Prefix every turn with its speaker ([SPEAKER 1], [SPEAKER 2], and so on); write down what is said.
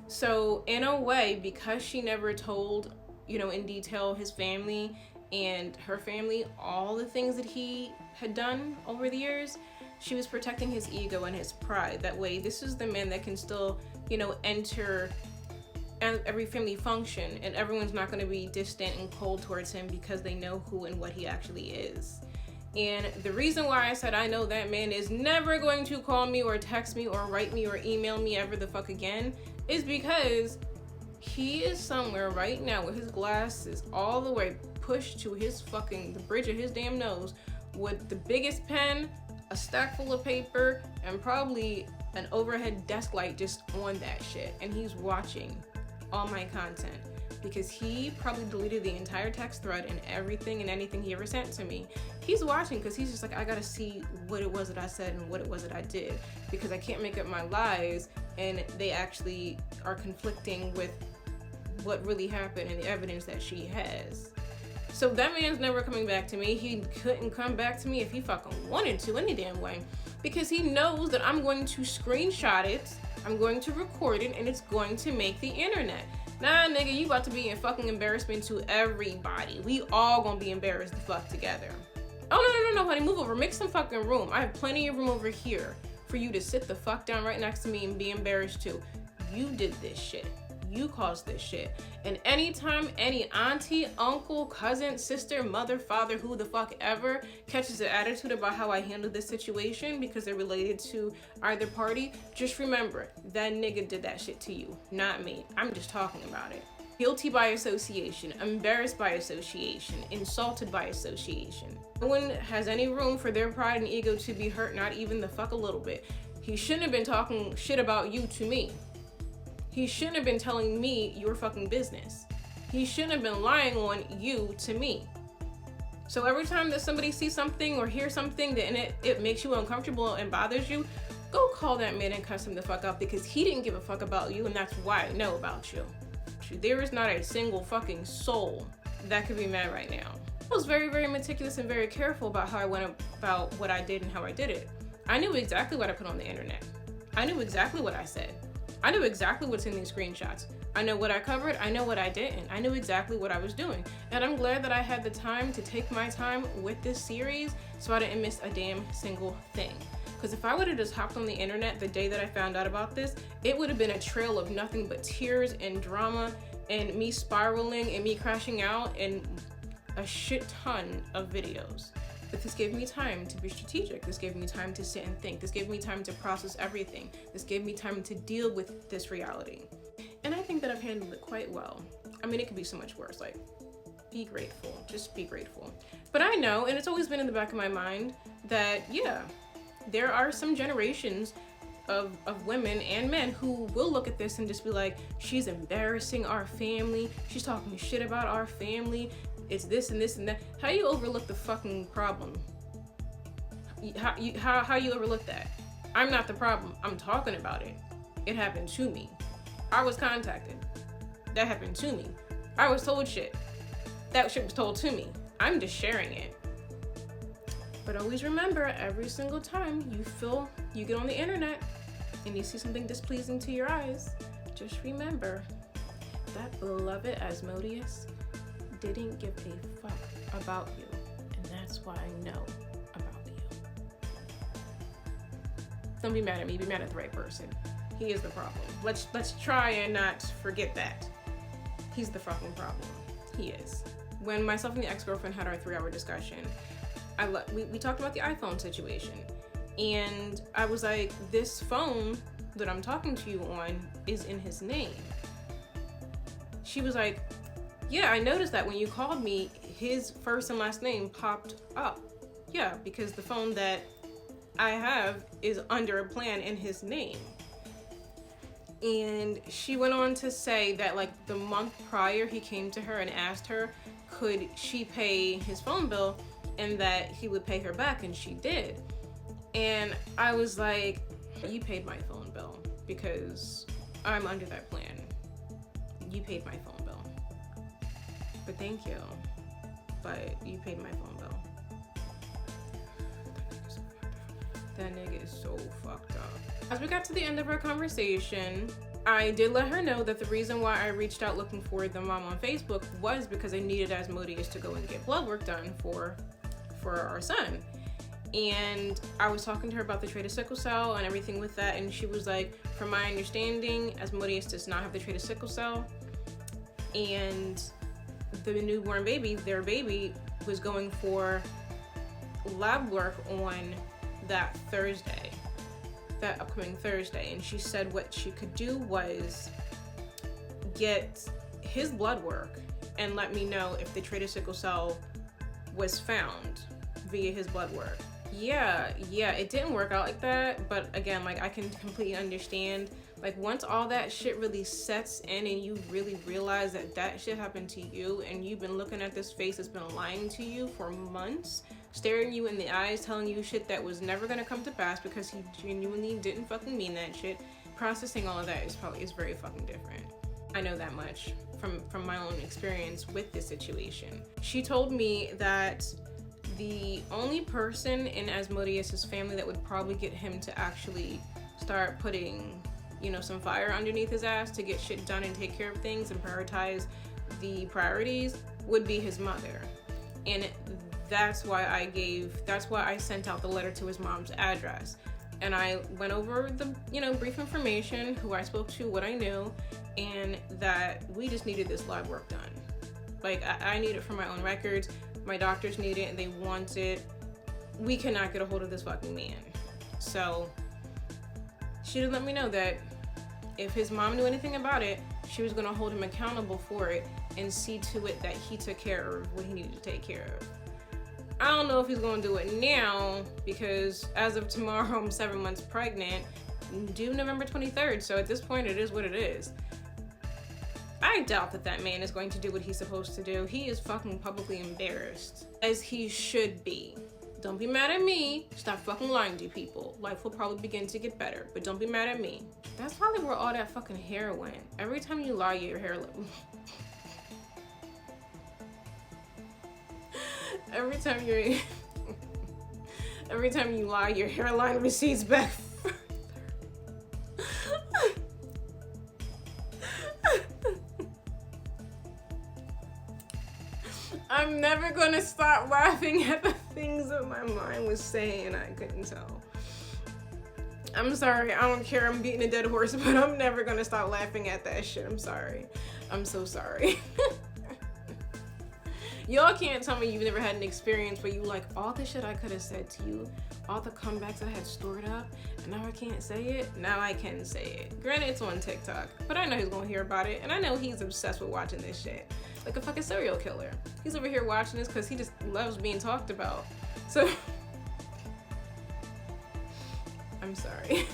[SPEAKER 1] So in a way, because she never told, in detail his family and her family all the things that he had done over the years, she was protecting his ego and his pride. That way, this is the man that can still, enter every family function, and everyone's not going to be distant and cold towards him because they know who and what he actually is. And the reason why I said I know that man is never going to call me or text me or write me or email me ever the fuck again is because he is somewhere right now with his glasses all the way pushed to the bridge of his damn nose with the biggest pen, a stack full of paper, and probably an overhead desk light just on that shit. And he's watching all my content because he probably deleted the entire text thread and everything and anything he ever sent to me. He's watching because he's just like, I gotta see what it was that I said and what it was that I did, because I can't make up my lies and they actually are conflicting with what really happened and the evidence that she has. So that man's never coming back to me. He couldn't come back to me if he fucking wanted to any damn way, because he knows that I'm going to screenshot it, I'm going to record it, and it's going to make the internet. Nah, nigga, you about to be in fucking embarrassment to everybody. We all gonna be embarrassed the fuck together. Oh, no, honey, move over. Make some fucking room. I have plenty of room over here for you to sit the fuck down right next to me and be embarrassed too. You did this shit. You caused this shit. And anytime any auntie, uncle, cousin, sister, mother, father, who the fuck ever catches an attitude about how I handled this situation because they're related to either party, just remember, that nigga did that shit to you, not me. I'm just talking about it. Guilty by association, embarrassed by association, insulted by association. No one has any room for their pride and ego to be hurt, not even the fuck a little bit. He shouldn't have been talking shit about you to me. He shouldn't have been telling me your fucking business. He shouldn't have been lying on you to me. So every time that somebody sees something or hears something that it makes you uncomfortable and bothers you, go call that man and cuss him the fuck out, because he didn't give a fuck about you, and that's why I know about you. There is not a single fucking soul that could be mad right now. I was very, very meticulous and very careful about how I went about what I did and how I did it. I knew exactly what I put on the internet. I knew exactly what I said. I knew exactly what's in these screenshots. I know what I covered, I know what I didn't. I knew exactly what I was doing. And I'm glad that I had the time to take my time with this series so I didn't miss a damn single thing. Because if I would have just hopped on the internet the day that I found out about this, it would have been a trail of nothing but tears and drama and me spiraling and me crashing out and a shit ton of videos. But this gave me time to be strategic. This gave me time to sit and think. This gave me time to process everything. This gave me time to deal with this reality. And I think that I've handled it quite well. I mean, it could be so much worse. Like, be grateful. Just be grateful. But I know, and it's always been in the back of my mind, that, yeah, there are some generations of women and men who will look at this and just be like, she's embarrassing our family. She's talking shit about our family. It's this and this and that. How you overlook the fucking problem? How you overlook that? I'm not the problem. I'm talking about it. It happened to me. I was contacted. That happened to me. I was told shit. That shit was told to me. I'm just sharing it. But always remember, every single time you get on the internet and you see something displeasing to your eyes, just remember that beloved Asmodeus didn't give a fuck about you, and that's why I know about you. Don't be mad at me, be mad at the right person. He is the problem. Let's try and not forget that. He's the fucking problem. He is. When myself and the ex-girlfriend had our 3-hour discussion, we talked about the iPhone situation, and I was like, this phone that I'm talking to you on is in his name. She was like, yeah, I noticed that when you called me, his first and last name popped up. Yeah, because the phone that I have is under a plan in his name. And she went on to say that like the month prior, he came to her and asked her, could she pay his phone bill, and that he would pay her back, and she did. And I was like, you paid my phone bill because I'm under that plan. You paid my phone bill. But thank you. But you paid my phone bill. That nigga is so fucked up. As we got to the end of our conversation, I did let her know that the reason why I reached out looking for the mom on Facebook was because I needed Asmodeus to go and get blood work done for our son. And I was talking to her about the trait of sickle cell and everything with that, and she was like, from my understanding, Asmodeus does not have the trait of sickle cell, and the newborn baby, their baby, was going for lab work on that upcoming Thursday, and she said what she could do was get his blood work and let me know if the trait of sickle cell was found via his blood work. Yeah, it didn't work out like that, but again, like, I can completely understand, like, once all that shit really sets in and you really realize that shit happened to you, and you've been looking at this face that's been lying to you for months, staring you in the eyes, telling you shit that was never gonna come to pass because he genuinely didn't fucking mean that shit. Processing all of that is very fucking different. I know that much from my own experience with this situation. She told me that the only person in Asmodeus's family that would probably get him to actually start putting, you know, some fire underneath his ass to get shit done and take care of things and prioritize the priorities would be his mother. And that's why I sent out the letter to his mom's address. And I went over the, you know, brief information, who I spoke to, what I knew, and that we just needed this lab work done. Like, I need it for my own records. My doctors need it and they want it. We cannot get a hold of this fucking man. So she did let me know that if his mom knew anything about it, she was gonna hold him accountable for it and see to it that he took care of what he needed to take care of. I don't know if he's gonna do it now, because as of tomorrow, I'm 7 months pregnant, due November 23rd. So at this point, it is what it is. I doubt that man is going to do what he's supposed to do. He is fucking publicly embarrassed, as he should be. Don't be mad at me. Stop fucking lying to people. Life will probably begin to get better, but don't be mad at me. That's probably where all that fucking hair went. Every time you lie, your hair every time you lie, your hairline recedes back. I'm never gonna stop laughing at the things that my mind was saying I couldn't tell. I'm sorry, I don't care, I'm beating a dead horse, but I'm never gonna stop laughing at that shit. I'm sorry. I'm so sorry. Y'all can't tell me you've never had an experience where you like, all the shit I could have said to you, all the comebacks I had stored up, and now I can't say it. Now I can say it. Granted, it's on TikTok, but I know he's gonna hear about it, and I know he's obsessed with watching this shit. Like a fucking serial killer. He's over here watching this because he just loves being talked about. So, I'm sorry.